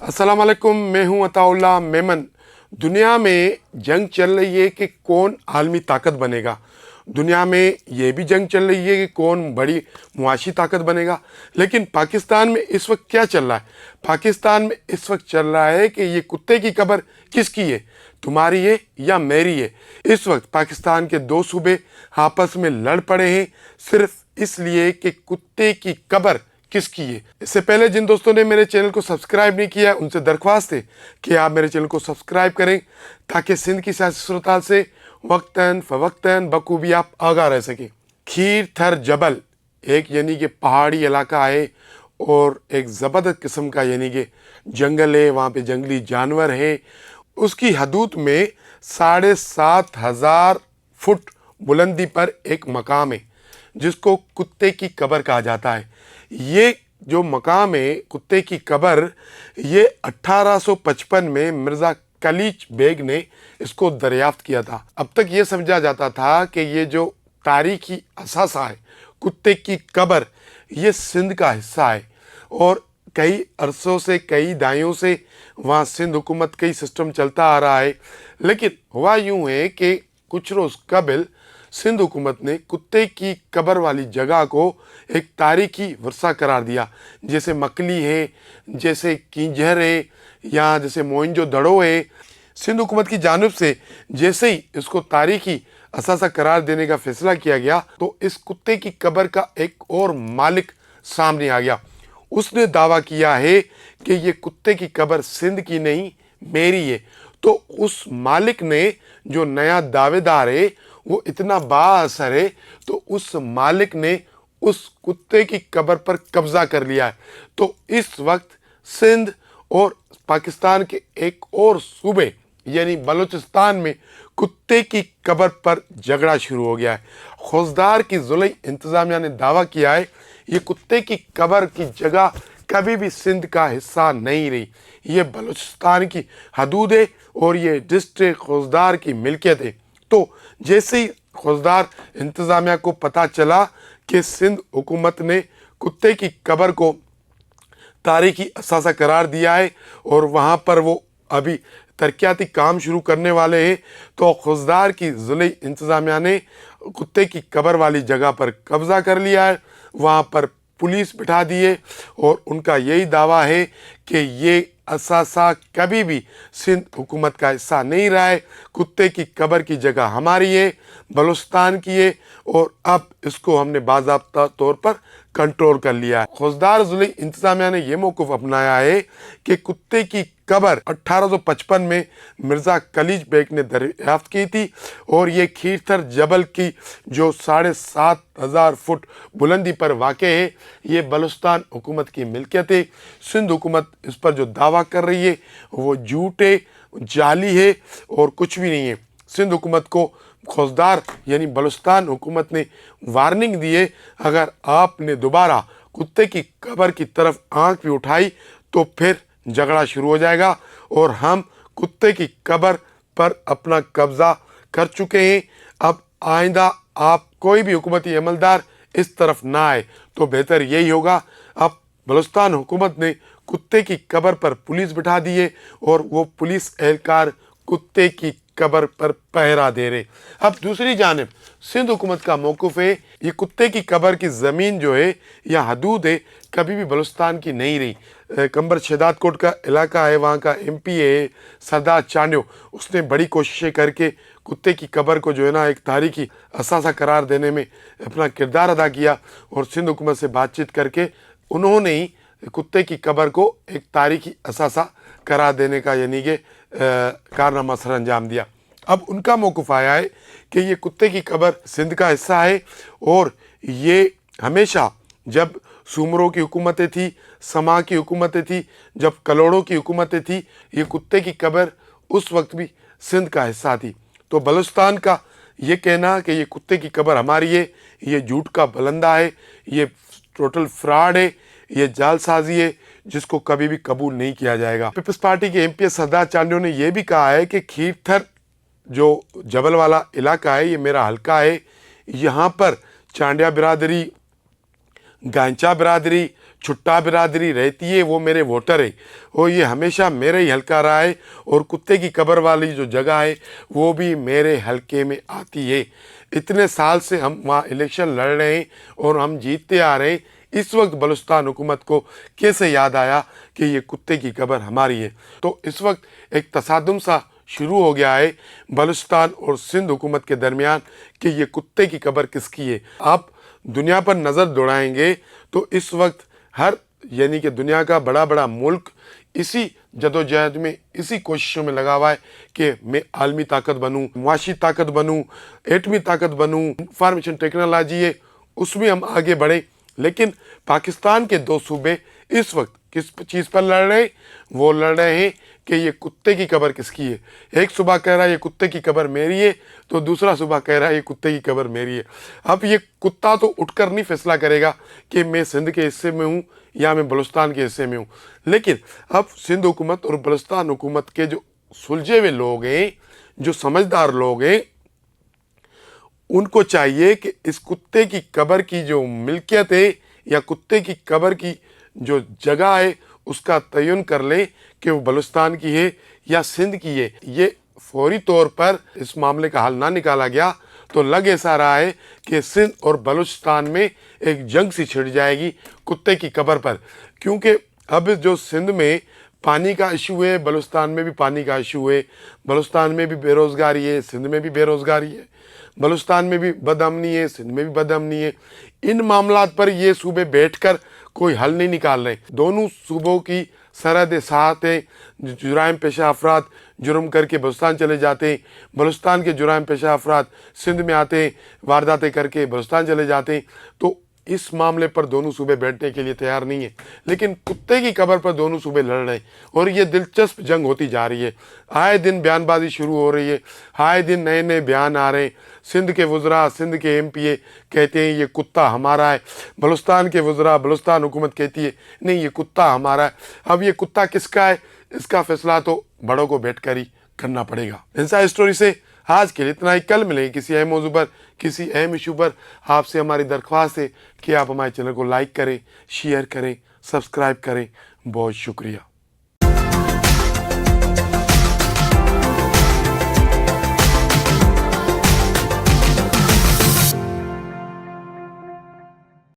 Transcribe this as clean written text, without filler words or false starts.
अस्सलाम वालेकुम, मैं हूं अताउल्ला मेमन। दुनिया में जंग चल रही है कि कौन आलमी ताकत बनेगा। दुनिया में ये भी जंग चल रही है कि कौन बड़ी मुआशी ताकत बनेगा। लेकिन पाकिस्तान में इस वक्त क्या चल रहा है? पाकिस्तान में इस वक्त चल रहा है कि ये कुत्ते की कब्र किसकी है, तुम्हारी है या मेरी है। इस वक्त पाकिस्तान के दो सूबे आपस में लड़ पड़े हैं सिर्फ इसलिए कि कुत्ते की कब्र किसकी है। इससे पहले जिन दोस्तों ने मेरे चैनल को सब्सक्राइब नहीं किया उनसे दरख्वास्त है कि आप मेरे चैनल को सब्सक्राइब करें ताकि सिंध की सियासी सूरत से वक्तन फ़वक्तन बखूबी आप आगाह रह सकें। खीर थर जबल एक यानी कि पहाड़ी इलाका है और एक ज़बरदस्त किस्म का यानी कि जंगल है, वहाँ पे जंगली जानवर है। उसकी हदूद में 7,500 फुट बुलंदी पर एक मकाम है जिसको कुत्ते की कब्र कहा जाता है। ये जो मकाम है कुत्ते की कब्र, ये 1855 में मिर्ज़ा कलीच बेग ने इसको दरियाफ्त किया था। अब तक ये समझा जाता था कि ये जो तारीखी असासा है कुत्ते की कब्र, ये सिंध का हिस्सा है और कई अरसों से, कई दाइयों से वहाँ सिंध हुकूमत का ही सिस्टम चलता आ रहा है। लेकिन हुआ यूँ है कि कुछ रोज़ कबल सिंध हुकूमत ने कुत्ते की कब्र वाली जगह को एक तारीखी वर्सा करार दिया। जैसे मकली है, जैसे कींझर है, या जैसे मोइंजो दड़ो है। सिंध हुकूमत की जानिब से जैसे ही इसको तारीखी असासा करार देने का फैसला किया गया तो इस कुत्ते की कब्र का एक और मालिक सामने आ गया। उसने दावा किया है कि ये कुत्ते की कब्र सिंध की नहीं, मेरी है। तो उस मालिक ने, जो नया दावेदार है, वो इतना बाअसर है तो उस मालिक ने उस कुत्ते की कब्र पर कब्जा कर लिया है। तो इस वक्त सिंध और पाकिस्तान के एक और सूबे यानी बलूचिस्तान में कुत्ते की कब्र पर झगड़ा शुरू हो गया है। फौजदार की ज़िले इंतज़ामिया ने दावा किया है ये कुत्ते की कब्र की जगह कभी भी सिंध का हिस्सा नहीं रही, ये बलूचिस्तान की हदूद है और ये डिस्ट्रिक्ट फौजदार की मिल्कियत है। तो जैसे ही फौजदार इंतज़ामिया को पता चला कि सिंध हुकूमत ने कुत्ते की कब्र को तारीखी असासा करार दिया है और वहाँ पर वो अभी तरक्याती काम शुरू करने वाले हैं, तो फौजदार की ज़िले इंतज़ामिया ने कुत्ते की कब्र वाली जगह पर कब्ज़ा कर लिया है। वहाँ पर पुलिस बिठा दिए और उनका यही दावा है कि ये असासा कभी भी सिंध हुकूमत का हिस्सा नहीं रहा है। कुत्ते की कब्र की जगह हमारी है, बलूचिस्तान की है और अब इसको हमने बाज़ाब्ता तौर पर कंट्रोल कर लिया है। फौजदार ज़िले इंतज़ामिया ने यह मौक़िफ़ अपनाया है कि कुत्ते की कब्र 1855 में मिर्ज़ा कलीच बेग ने दरियाफ्त की थी और ये खीरथर जबल की जो 7,500 फुट बुलंदी पर वाक़ है, ये बलूचिस्तान हुकूमत की मिल्कियत है। सिंध हुकूमत इस पर जो दावा कर रही है वो झूठ है, जाली है और कुछ भी नहीं है। सिंध हुकूमत को फौजदार यानी बलूचिस्तान हुकूमत ने वार्निंग दी है, अगर आपने दोबारा कुत्ते की कब्र की तरफ आंख भी उठाई तो फिर झगड़ा शुरू हो जाएगा और हम कुत्ते की कब्र पर अपना कब्ज़ा कर चुके हैं। अब आइंदा आप कोई भी हुकूमती अमलदार इस तरफ ना आए तो बेहतर यही होगा। अब बलूचिस्तान हुकूमत ने कुत्ते की कब्र पर पुलिस बिठा दी है और वो पुलिस एहलकार कुत्ते की कब्र पर पहरा दे रहे। अब दूसरी जानिब सिंध हुकूमत का मौक़िफ़ है ये कुत्ते की कब्र की ज़मीन जो है या हदूद है कभी भी बलूचिस्तान की नहीं रही। कंबर शहदाद कोट का इलाका है, वहाँ का MP है सरदार चांडियो, उसने बड़ी कोशिशें करके कुत्ते की कब्र को जो है ना एक तारीखी असासा करार देने में अपना किरदार अदा किया और सिंध हुकूमत से बातचीत करके उन्होंने ही कुत्ते की कब्र को एक तारीखी असासा करार देने का यानी कि कारनामा सर अंजाम दिया। अब उनका मौक़िफ़ आया है कि ये कुत्ते की कब्र सिंध का हिस्सा है और ये हमेशा जब सूमरों की हुकूमतें थी, समा की हुकूमतें थी, जब कलोड़ों की हुकूमतें थी, ये कुत्ते की कब्र उस वक्त भी सिंध का हिस्सा थी। तो बलूचिस्तान का ये कहना कि ये कुत्ते की कब्र हमारी है, ये झूठ का बलंदा है, ये टोटल फ्रॉड है, ये जालसाजी है जिसको कभी भी कबूल नहीं किया जाएगा। पीपल्स पार्टी के MP सरदार चांडियो ने यह भी कहा है कि खीरथर जो जबल वाला इलाका है ये मेरा हल्का है, यहाँ पर चांडिया बिरादरी, गांचा बिरादरी, छुट्टा बिरादरी रहती है वो मेरे वोटर है और ये हमेशा मेरे ही हल्का रहा है और कुत्ते की कब्र वाली जो जगह है वो भी मेरे हल्के में आती है। इतने साल से हम वहाँ इलेक्शन लड़ रहे हैं और हम जीतते आ रहे हैं। इस वक्त बलूचिस्तान हुकूमत को कैसे याद आया कि ये कुत्ते की कब्र हमारी है? तो इस वक्त एक तसादुम सा शुरू हो गया है बलूचिस्तान और सिंध हुकूमत के दरमियान कि ये कुत्ते की कब्र किसकी है। आप दुनिया पर नज़र दौड़ाएंगे तो इस वक्त हर यानी कि दुनिया का बड़ा बड़ा मुल्क इसी जदोजहद में, इसी कोशिशों में लगा हुआ है कि मैं आलमी ताकत बनूं, मुआशी ताकत बनूं, एटमी ताकत बनूं, इंफॉर्मेशन टेक्नोलॉजी है उसमें हम आगे बढ़े। लेकिन पाकिस्तान के दो सूबे इस वक्त किस चीज़ पर लड़ रहे हैं? वो लड़ रहे हैं कि ये कुत्ते की कब्र किसकी है। एक सूबा कह रहा है ये कुत्ते की कब्र मेरी है, तो दूसरा सूबा कह रहा है ये कुत्ते की कब्र मेरी है। अब ये कुत्ता तो उठकर नहीं फैसला करेगा कि मैं सिंध के हिस्से में हूँ या मैं बलूचिस्तान के हिस्से में हूँ, लेकिन अब सिंध हुकूमत और बलूचिस्तान हुकूमत के जो सुलझे हुए लोग हैं, जो समझदार लोग हैं, उनको चाहिए कि इस कुत्ते की कब्र की जो मिल्कियत है या कुत्ते की कब्र की जो जगह है उसका तयन कर ले कि वो बलूचिस्तान की है या सिंध की है। ये फौरी तौर पर इस मामले का हल ना निकाला गया तो लग ऐसा रहा है कि सिंध और बलूचिस्तान में एक जंग सी छिड़ जाएगी कुत्ते की कब्र पर, क्योंकि अब जो सिंध में पानी का इशू है, बलूचिस्तान में भी पानी का इशू है, बलूचिस्तान में भी बेरोज़गारी है, सिंध में भी बेरोज़गारी है, बलूचिस्तान में भी बदअमनी है, सिंध में भी बदअमनी है। इन मामलात पर ये सूबे बैठकर कोई हल नहीं निकाल रहे। दोनों सूबों की सरहद साथ है। जुराइम पेशा अफराद जुर्म करके बलूचिस्तान चले जाते हैं, बलूचिस्तान के जुराइम पेशा अफराद सिंध में आते हैं, वारदातें करके बलूचिस्तान चले जाते हैं। तो इस मामले पर दोनों सूबे बैठने के लिए तैयार नहीं है, लेकिन कुत्ते की कब्र पर दोनों सूबे लड़ रहे हैं और ये दिलचस्प जंग होती जा रही है। आए दिन बयानबाजी शुरू हो रही है, आए दिन नए नए बयान आ रहे हैं। सिंध के वज़रा, सिंध के एमपीए कहते हैं ये कुत्ता हमारा है, बलूचिस्तान के वज़रा, बलूचिस्तान हुकूमत कहती है नहीं ये कुत्ता हमारा है। अब ये कुत्ता किसका है इसका फैसला तो बड़ों को बैठकर ही करना पड़ेगा। इनसाइड स्टोरी से आज के लिए इतना ही। कल मिलेंगे किसी अहम मौजू पर, किसी अहम इशू पर। आपसे हमारी दरख्वास्त है कि आप हमारे चैनल को लाइक करें, शेयर करें, सब्सक्राइब करें। बहुत शुक्रिया।